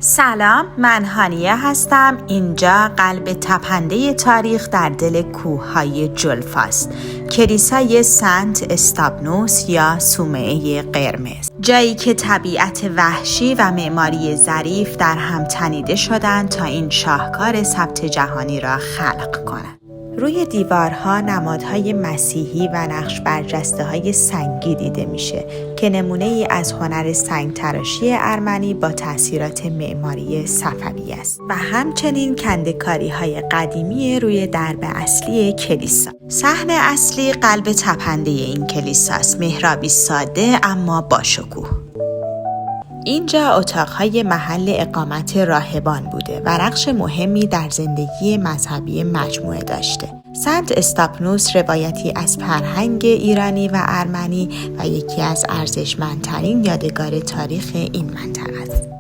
سلام، من هانیه هستم. اینجا قلب تپنده تاریخ در دل کوههای جلفاست. کلیسای سنت استابنوس یا صومعه قرمز، جایی که طبیعت وحشی و معماری ظریف در هم تنیده شدند تا این شاهکار ثبت جهانی را خلق کنند. روی دیوارها نمادهای مسیحی و نقش برجسته‌های سنگی دیده میشه که نمونه ای از هنر سنگ تراشی ارمنی با تأثیرات معماری صفوی است و همچنین کنده‌کاری‌های قدیمی روی درب اصلی کلیسا. صحن اصلی قلب تپنده این کلیساست، محرابی ساده اما با شکوه. اینجا اتاقهای محل اقامت راهبان بوده و نقش مهمی در زندگی مذهبی مجموعه داشته. سنت استابنوس روایتی از فرهنگ ایرانی و ارمنی و یکی از ارزشمندترین یادگار تاریخ این منطقه است.